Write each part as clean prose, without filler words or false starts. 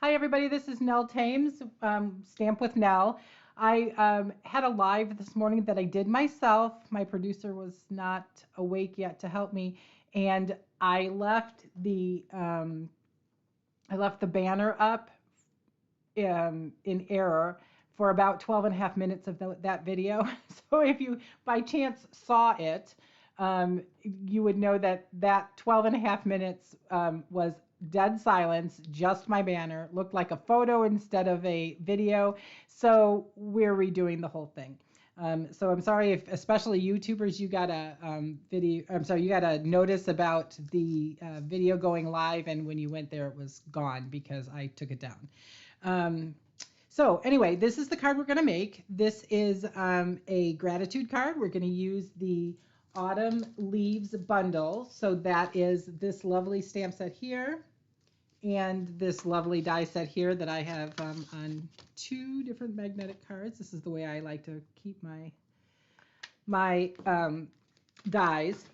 Hi, everybody. This is Nell Thames, Stamp with Nell. I had a live this morning that I did myself. My producer was not awake yet to help me, and I left the banner up in error for about 12 and a half minutes of that video. So if you by chance saw it, you would know that that 12 and a half minutes was dead silence, just my banner, looked like a photo instead of a video. So we're redoing the whole thing. So I'm sorry if, especially YouTubers, you got a video. I'm sorry, you got a notice about the video going live, and when you went there, it was gone because I took it down. So anyway, this is the card we're going to make. This is a gratitude card. We're going to use the Autumn Leaves bundle. So that is this lovely stamp set here and this lovely die set here that I have on two different magnetic cards. This is the way I like to keep my dies.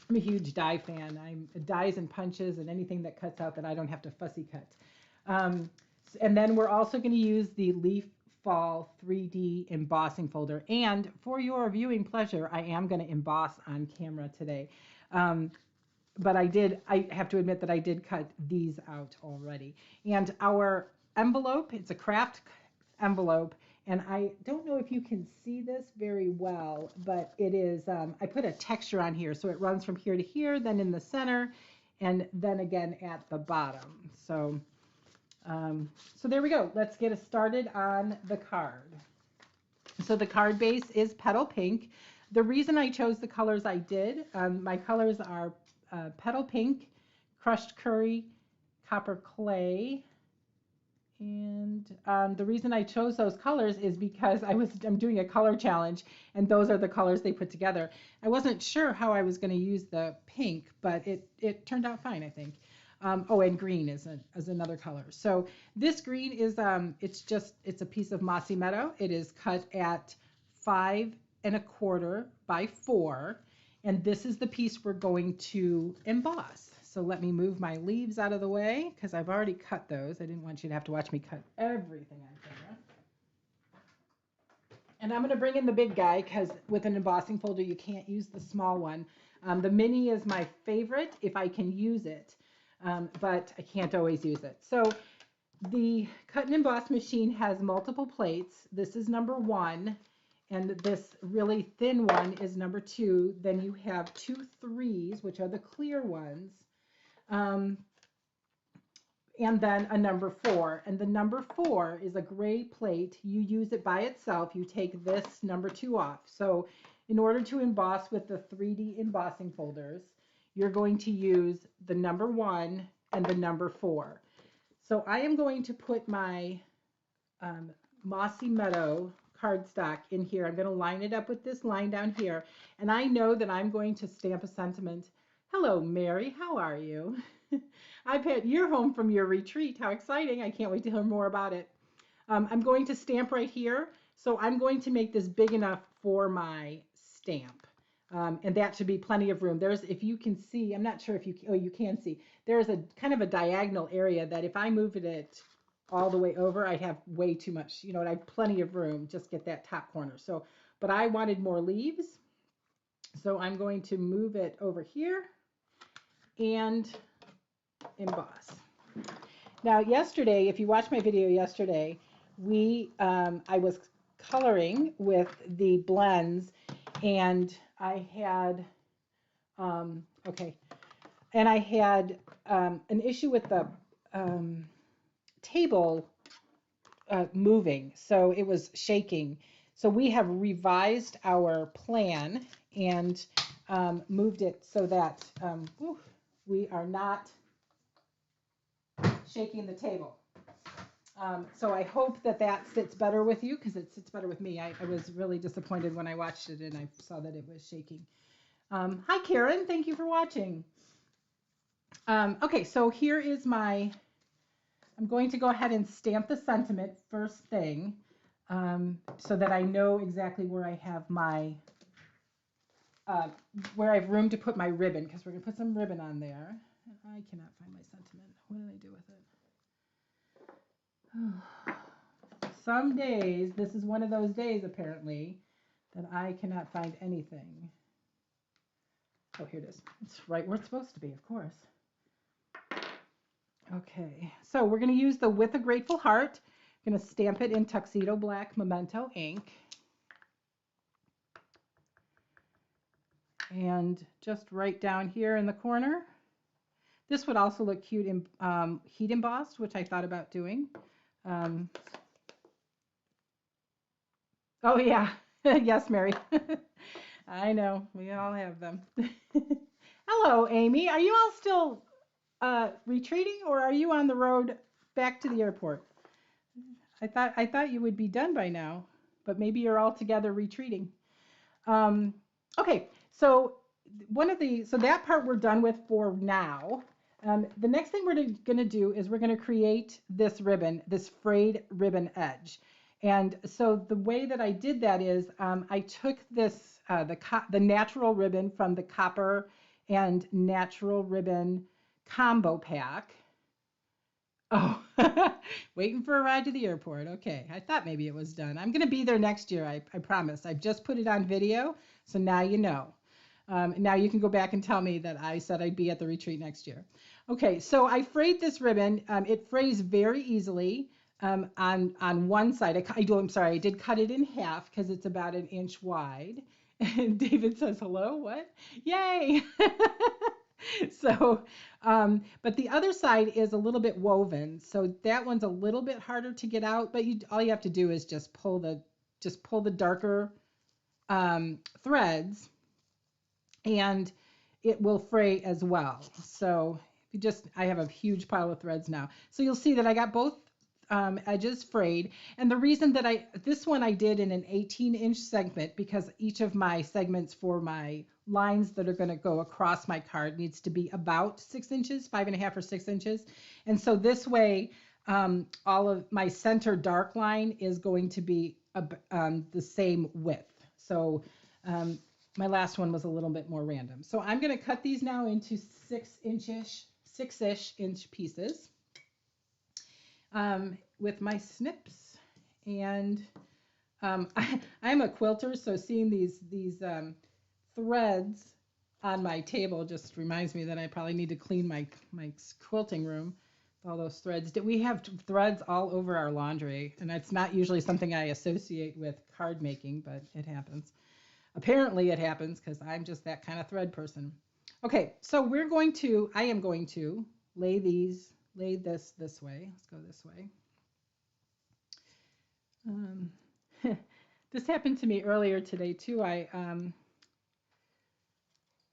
I'm a huge die fan. I'm dies and punches and anything that cuts out that I don't have to fussy cut. And then we're also going to use the Leaf Fall 3D embossing folder. And for your viewing pleasure, I am going to emboss on camera today. But I have to admit that I did cut these out already. And our envelope, it's a craft envelope. And I don't know if you can see this very well, but it is, I put a texture on here. So it runs from here to here, then in the center, and then again at the bottom. So there we go. Let's get us started on the card. So the card base is petal pink. The reason I chose the colors I did, my colors are petal pink, crushed curry, copper clay. And the reason I chose those colors is because I'm doing a color challenge, and those are the colors they put together. I wasn't sure how I was going to use the pink, but it turned out fine, I think. Oh, and green is another color. So this green is it's a piece of mossy meadow. It is cut at 5 1/4 by 4, and this is the piece we're going to emboss. So let me move my leaves out of the way because I've already cut those. I didn't want you to have to watch me cut everything on camera. And I'm going to bring in the big guy because with an embossing folder, you can't use the small one. The mini is my favorite if I can use it, but I can't always use it. So the cut and emboss machine has multiple plates. This is number 1. And this really thin one is number 2. Then you have 2 3s, which are the clear ones. And then a number 4. And the number 4 is a gray plate. You use it by itself. You take this number 2 off. So in order to emboss with the 3D embossing folders, you're going to use the number 1 and the number 4. So I am going to put my Mossy Meadow cardstock in here. I'm going to line it up with this line down here. And I know that I'm going to stamp a sentiment. Hello, Mary. How are you? You're home from your retreat. How exciting. I can't wait to hear more about it. I'm going to stamp right here. So I'm going to make this big enough for my stamp. And that should be plenty of room. If you can see, I'm not sure if you can see, there's a kind of a diagonal area that if I move it all the way over, I'd have way too much, and I have plenty of room, just get that top corner. So, but I wanted more leaves. So I'm going to move it over here and emboss. Now, yesterday, if you watched my video yesterday, I was coloring with the blends, and I had, an issue with the table moving, so it was shaking. So we have revised our plan and moved it so that we are not shaking the table. So I hope that sits better with you because it sits better with me. I was really disappointed when I watched it and I saw that it was shaking. Hi, Karen. Thank you for watching. Okay, so here is I'm going to go ahead and stamp the sentiment first thing so that I know exactly where I have where I have room to put my ribbon, because we're going to put some ribbon on there. I cannot find my sentiment. What did I do with it? Some days, this is one of those days apparently, that I cannot find anything. Oh, here it is. It's right where it's supposed to be, of course. Okay, so we're going to use the With a Grateful Heart. I'm going to stamp it in Tuxedo Black Memento ink. And just right down here in the corner. This would also look cute in heat embossed, which I thought about doing. Oh, yeah. Yes, Mary. I know. We all have them. Hello, Amy. Are you all still retreating, or are you on the road back to the airport? I thought you would be done by now, but maybe you're all together retreating. Okay, so so that part we're done with for now. The next thing we're going to do is we're going to create this ribbon, this frayed ribbon edge. And so the way that I did that is I took this, the natural ribbon from the Copper and Natural Ribbon combo pack. Oh, waiting for a ride to the airport. Okay, I thought maybe it was done. I'm going to be there next year, I promise. I've just put it on video, so now you know. Now you can go back and tell me that I said I'd be at the retreat next year. Okay, so I frayed this ribbon. It frays very easily on one side. I'm sorry, I did cut it in half because it's about 1 inch wide. And David says, hello, what? Yay! So, but the other side is a little bit woven, so that one's a little bit harder to get out. But all you have to do is just pull the darker threads, and it will fray as well. So I have a huge pile of threads now. So you'll see that I got both edges frayed. And the reason that this one I did in an 18-inch segment, because each of my segments for my lines that are going to go across my card needs to be about 6 inches, 5.5 or 6 inches. And so this way, all of my center dark line is going to be the same width. So my last one was a little bit more random. So I'm going to cut these now into 6-ish inch pieces with my snips. And I'm a quilter, so seeing these threads on my table just reminds me that I probably need to clean my quilting room with all those threads. We have threads all over our laundry, and it's not usually something I associate with card making, but it happens. Apparently it happens because I'm just that kind of thread person. Okay, so I am going to lay this this way. Let's go this way. This happened to me earlier today too.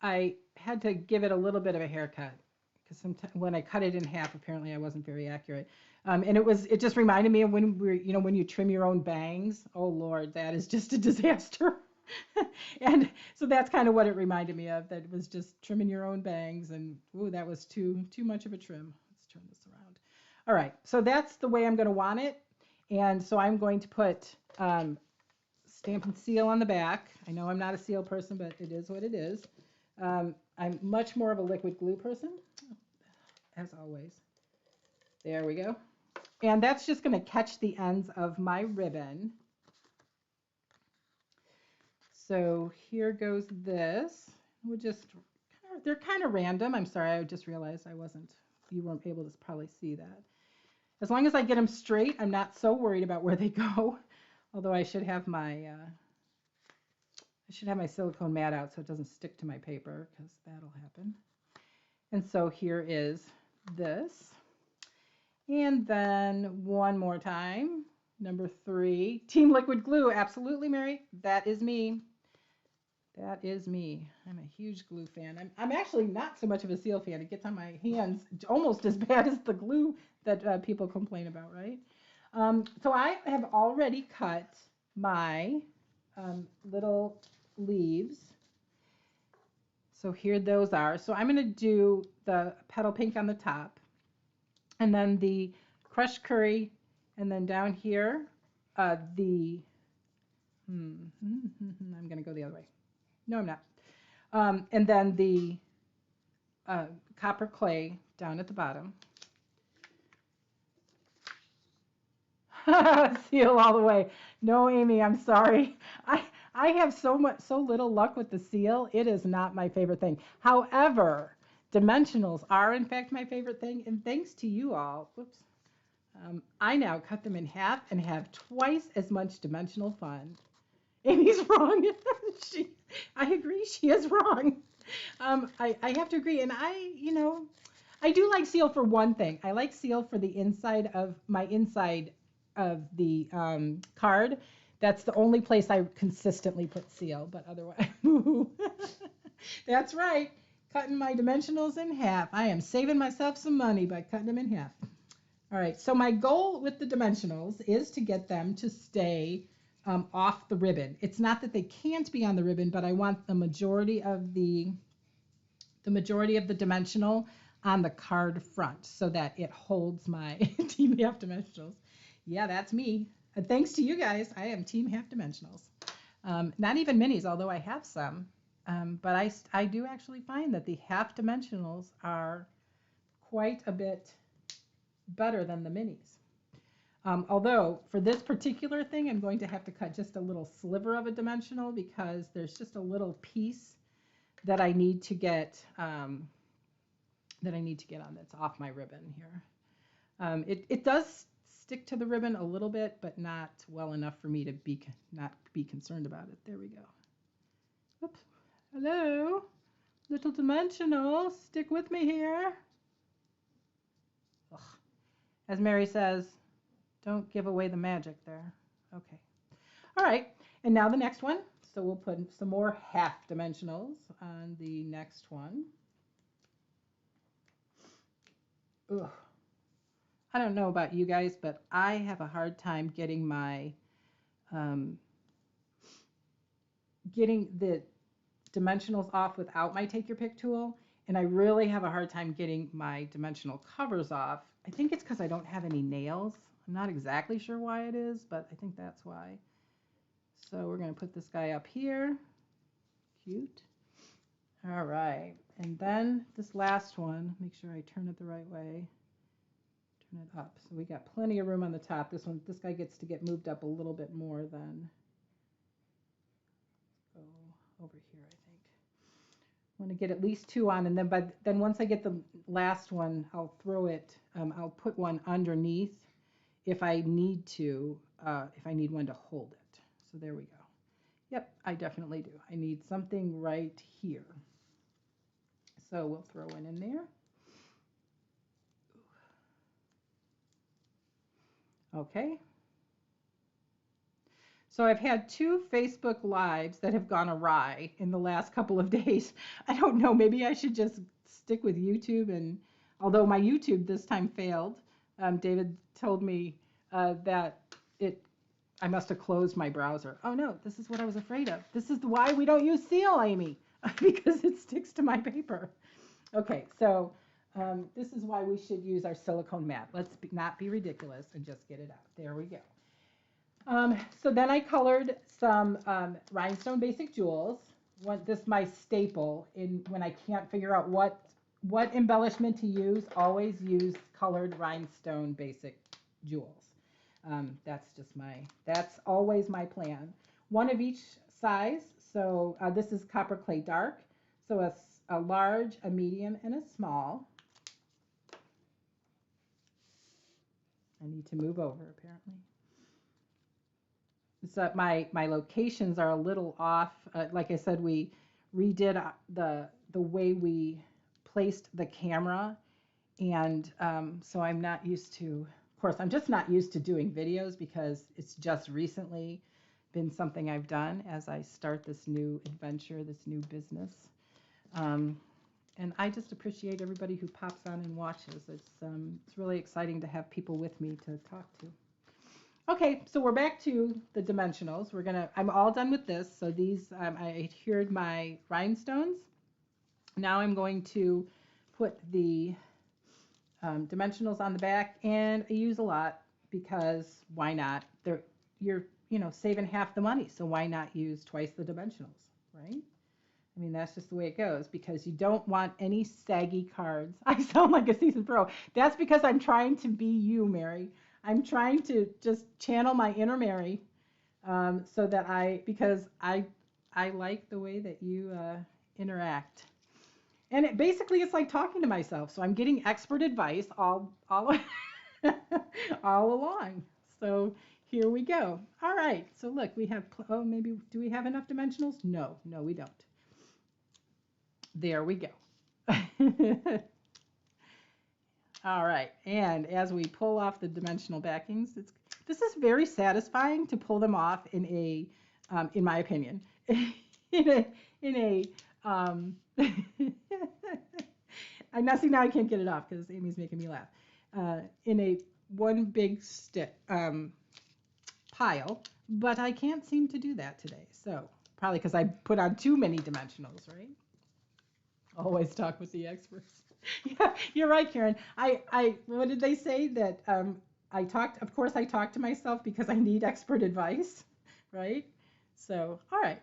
I had to give it a little bit of a haircut because sometimes when I cut it in half, apparently I wasn't very accurate. And it just reminded me of when you trim your own bangs. Oh Lord, that is just a disaster. And so that's kind of what it reminded me of, that it was just trimming your own bangs, and ooh, that was too much of a trim. Let's turn this around. All right, so that's the way I'm going to want it. And so I'm going to put Stampin' Seal on the back. I know I'm not a seal person, but it is what it is. I'm much more of a liquid glue person, as always. There we go. And that's just going to catch the ends of my ribbon. So here goes this. They're kind of random. I'm sorry, I just realized you weren't able to probably see that. As long as I get them straight, I'm not so worried about where they go. Although I should have my silicone mat out so it doesn't stick to my paper, because that'll happen. And so here is this. And then one more time, number 3, Team Liquid Glue. Absolutely, Mary. That is me. That is me. I'm a huge glue fan. I'm actually not so much of a seal fan. It gets on my hands almost as bad as the glue that people complain about, right? So I have already cut my little leaves. So here those are. So I'm going to do the petal pink on the top, and then the crushed curry, and then down here I'm going to go the other way. No, I'm not. And then the copper clay down at the bottom. Seal all the way. No, Amy, I'm sorry. I have so little luck with the seal. It is not my favorite thing. However, dimensionals are in fact my favorite thing, and thanks to you all, whoops, I now cut them in half and have twice as much dimensional fun. Amy's wrong. she, I agree, she is wrong. I have to agree, and I do like seal for one thing. I like seal for the inside of the card. That's the only place I consistently put seal, but otherwise, that's right. Cutting my dimensionals in half. I am saving myself some money by cutting them in half. All right, so my goal with the dimensionals is to get them to stay off the ribbon. It's not that they can't be on the ribbon, but I want the majority of the dimensional on the card front so that it holds my Team Half Dimensionals. Yeah, that's me. And thanks to you guys, I am Team Half Dimensionals. Not even minis, although I have some. But I do actually find that the half dimensionals are quite a bit better than the minis. Although for this particular thing, I'm going to have to cut just a little sliver of a dimensional because there's just a little piece that I need to get on that's off my ribbon here. It does stick to the ribbon a little bit, but not well enough for me to not be concerned about it. There we go. Oops. Hello, little dimensional, stick with me here. Ugh. As Mary says, don't give away the magic there. Okay. All right, and now the next one. So we'll put some more half dimensionals on the next one. Ugh. I don't know about you guys, but I have a hard time getting getting the dimensionals off without my Take Your Pick tool, and I really have a hard time getting my dimensional covers off. I think it's because I don't have any nails. I'm not exactly sure why it is, but I think that's why. So we're going to put this guy up here. Cute. All right, and then this last one, make sure I turn it the right way. Turn it up. So we got plenty of room on the top. This guy gets to get moved up a little bit more than go over here, I think. I want to get at least two on, and then once I get the last one, I'll throw it. I'll put one underneath if I need to, if I need one to hold it. So there we go. Yep, I definitely do. I need something right here. So we'll throw one in there. Okay. So I've had 2 Facebook Lives that have gone awry in the last couple of days. I don't know, maybe I should just stick with YouTube, and although my YouTube this time failed, David told me that I must have closed my browser. Oh no, this is what I was afraid of. This is why we don't use seal, Amy, because it sticks to my paper. Okay, so this is why we should use our silicone mat. Let's not be ridiculous and just get it out. There we go. So then I colored some rhinestone basic jewels. This is my staple when I can't figure out what embellishment to use. Always use colored rhinestone basic jewels. That's always my plan. One of each size. So this is copper clay dark. So a large, a medium, and a small. I need to move over apparently. So my locations are a little off. Like I said, we redid the way we placed the camera, and so I'm not used to. Of course, I'm just not used to doing videos because it's just recently been something I've done as I start this new adventure, this new business. And I just appreciate everybody who pops on and watches. It's really exciting to have people with me to talk to. Okay, so we're back to the dimensionals. I'm all done with this. So these, I adhered my rhinestones. Now I'm going to put the dimensionals on the back, and I use a lot because why not? You're saving half the money, so why not use twice the dimensionals, right? I mean, that's just the way it goes because you don't want any saggy cards. I sound like a seasoned pro. That's because I'm trying to be you, Mary. I'm trying to just channel my inner Mary, so that because I like the way that you interact. And basically it's like talking to myself. So I'm getting expert advice all all along. So here we go. All right. So look, we have oh, maybe do we have enough dimensionals? No, no, we don't. There we go. All right. And as we pull off the dimensional backings, this is very satisfying to pull them off in my opinion, in a I now see now I can't get it off because Amy's making me laugh. In a one big pile, but I can't seem to do that today. So probably because I put on too many dimensionals, right? Always talk with the experts. Yeah, you're right, Karen. What did they say that of course I talk to myself because I need expert advice, right? So, all right.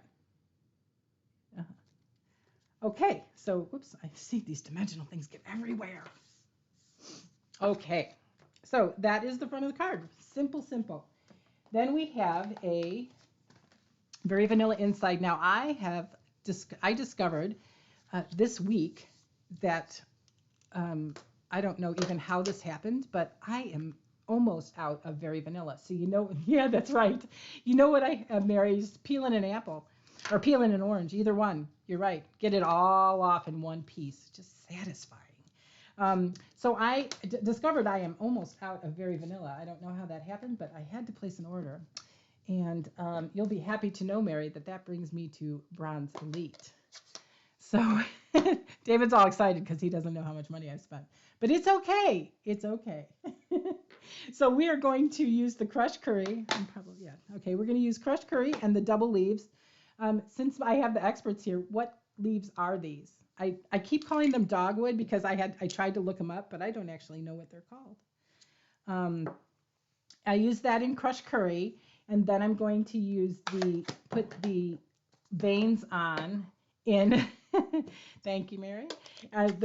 Okay, so whoops, I see these dimensional things get everywhere. Okay, so that is the front of the card. Simple, simple. Then we have a very vanilla inside. Now I discovered this week that I don't know even how this happened, but I am almost out of very vanilla. So yeah, that's right. You know what I have, Mary's peeling an apple or peeling an orange, either one. You're right. Get it all off in one piece. Just satisfying. So I discovered I am almost out of very vanilla. I don't know how that happened, but I had to place an order. And you'll be happy to know, Mary, that brings me to Bronze Elite. So David's all excited because he doesn't know how much money I've spent. But it's okay. It's okay. So we are going to use the crushed curry. Okay, we're going to use crushed curry and the double leaves. Since I have the experts here, what leaves are these? I keep calling them dogwood because I tried to look them up, but I don't actually know what they're called. I use that in crushed curry, and then I'm going to put the veins on in, thank you, Mary.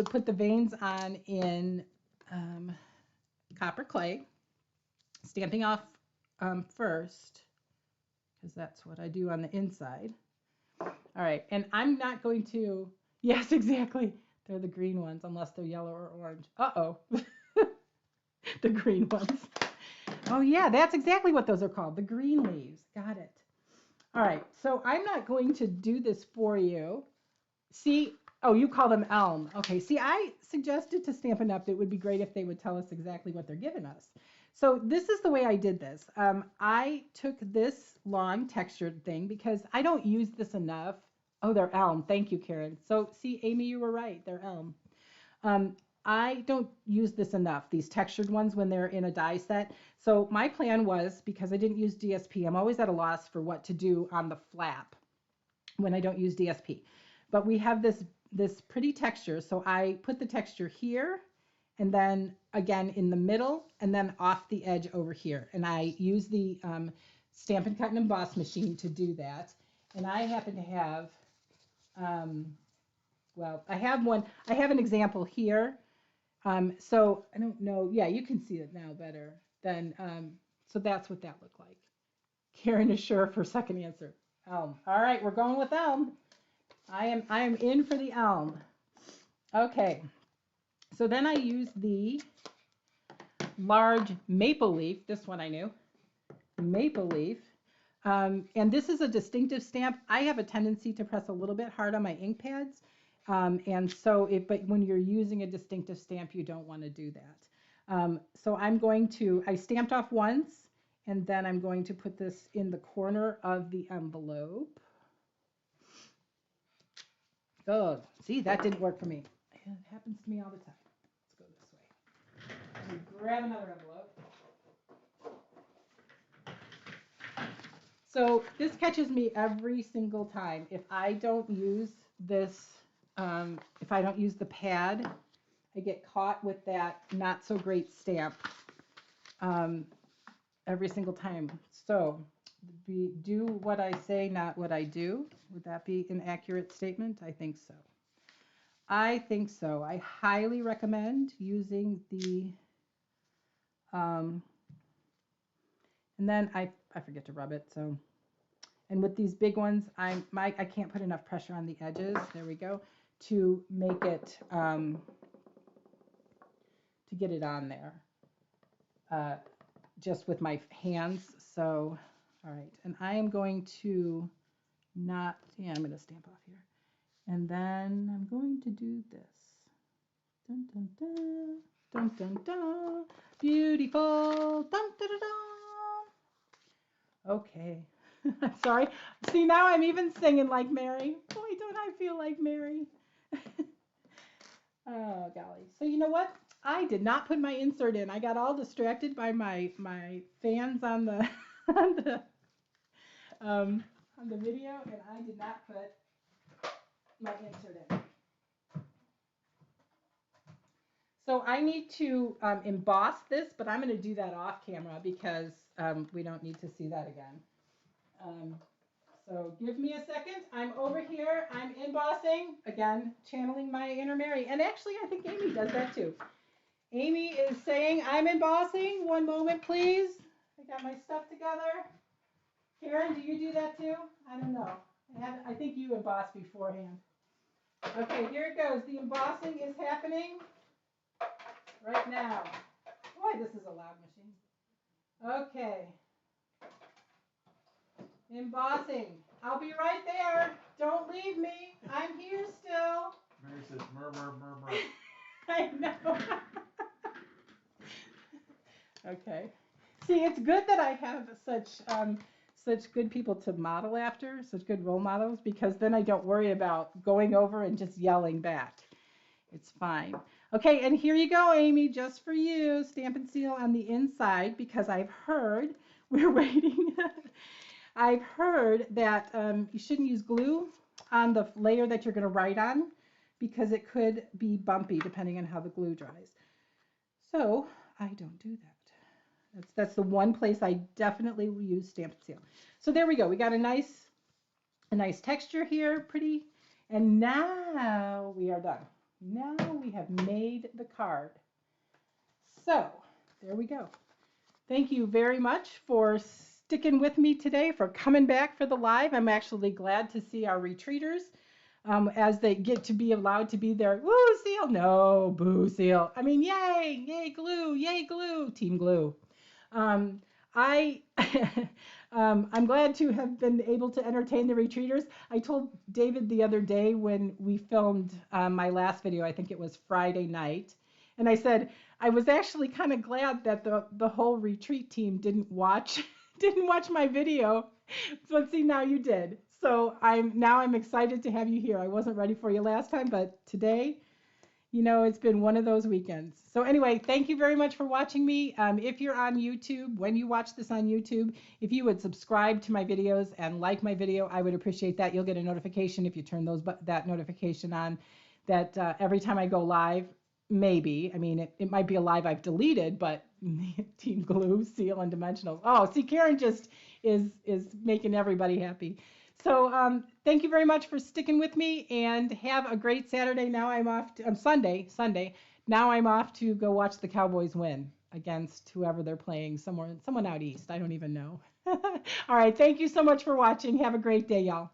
Put the veins on in copper clay, stamping off first, because that's what I do on the inside. All right, and I'm not going to, yes, exactly. They're the green ones, unless they're yellow or orange. Uh-oh. The green ones. Oh, yeah, that's exactly what those are called, the green leaves. Got it. All right, so I'm not going to do this for you. See, oh, you call them elm. Okay, see, I suggested to Stampin' Up! It would be great if they would tell us exactly what they're giving us. So this is the way I did this. I took this long textured thing because I don't use this enough. Oh, they're elm. Thank you, Karen. So see, Amy, you were right. They're elm. I don't use this enough, these textured ones, when they're in a die set. So my plan was, because I didn't use DSP, I'm always at a loss for what to do on the flap when I don't use DSP. But we have this pretty texture, so I put the texture here, and then again in the middle, and then off the edge over here. And I use the Stampin' Cut and Emboss machine to do that. And I happen to have, well, I have an example here. So I don't know. Yeah, you can see it now better than, so that's what that looked like. Karen is sure for second answer. Elm. All right, we're going with elm. I am in for the elm. Okay. So then I use the large maple leaf. This one I knew. Maple leaf. And this is a distinctive stamp. I have a tendency to press a little bit hard on my ink pads. And so, but when you're using a distinctive stamp, you don't want to do that. So I stamped off once, and then I'm going to put this in the corner of the envelope. Oh, see, that didn't work for me. It happens to me all the time. Let's go this way. Let me grab another envelope. So this catches me every single time. If I don't use this, if I don't use the pad, I get caught with that not so great stamp every single time. So do what I say, not what I do. Would that be an accurate statement? I think so. I think so. I highly recommend using the And then I forget to rub it. So, and with these big ones, I can't put enough pressure on the edges. There we go, to make it to get it on there. Just with my hands. So, all right. And I am going to not, yeah, I'm going to stamp off here. And then I'm going to do this. Dun, dun, dun, dun, dun, dun. Beautiful. Dun, dun, dun, dun. Okay. I'm sorry. See, now I'm even singing like Mary. Boy, don't I feel like Mary. Oh, golly. So you know what? I did not put my insert in. I got all distracted by my fans on the on the on the video, and I did not put my insert in. So I need to emboss this, but I'm going to do that off camera because we don't need to see that again. So give me a second. I'm over here. I'm embossing. Again, channeling my inner Mary. And actually, I think Amy does that too. Amy is saying, I'm embossing. One moment, please. I got my stuff together. Karen, do you do that too? I don't know. I think you embossed beforehand. Okay, here it goes. The embossing is happening right now. Boy, this is a loud machine. Okay. Embossing. I'll be right there. Don't leave me. I'm here still. Mary says, murr, murr, murr, murr. I know. Okay. See, it's good that I have such good people to model after, such good role models, because then I don't worry about going over and just yelling back. It's fine. Okay, and here you go, Amy, just for you. Stamp and seal on the inside, because I've heard, we're waiting. I've heard that you shouldn't use glue on the layer that you're going to write on because it could be bumpy depending on how the glue dries. So I don't do that. That's the one place I definitely will use Stamp and Seal. So there we go. We got a nice texture here, pretty. And now we are done. Now we have made the card. So there we go. Thank you very much for sticking with me today, for coming back for the live. I'm actually glad to see our retreaters as they get to be allowed to be there. Woo, Seal. No, boo, Seal. I mean, yay glue, team glue. I'm glad to have been able to entertain the retreaters. I told David the other day when we filmed my last video, I think it was Friday night, and I said I was actually kind of glad that the whole retreat team didn't watch my video. But see, now you did. So I'm excited to have you here. I wasn't ready for you last time, but today, you know, it's been one of those weekends. So anyway, thank you very much for watching me. If you're on YouTube, when you watch this on YouTube, if you would subscribe to my videos and like my video, I would appreciate that. You'll get a notification if you turn that notification on that every time I go live, maybe. I mean, it might be a live I've deleted, but Team Glue, Seal, and Dimensionals. Oh, see, Karen just is making everybody happy. So thank you very much for sticking with me, and have a great Saturday. Now I'm off to Sunday. Now I'm off to go watch the Cowboys win against whoever they're playing, someone out east. I don't even know. All right, thank you so much for watching. Have a great day, y'all.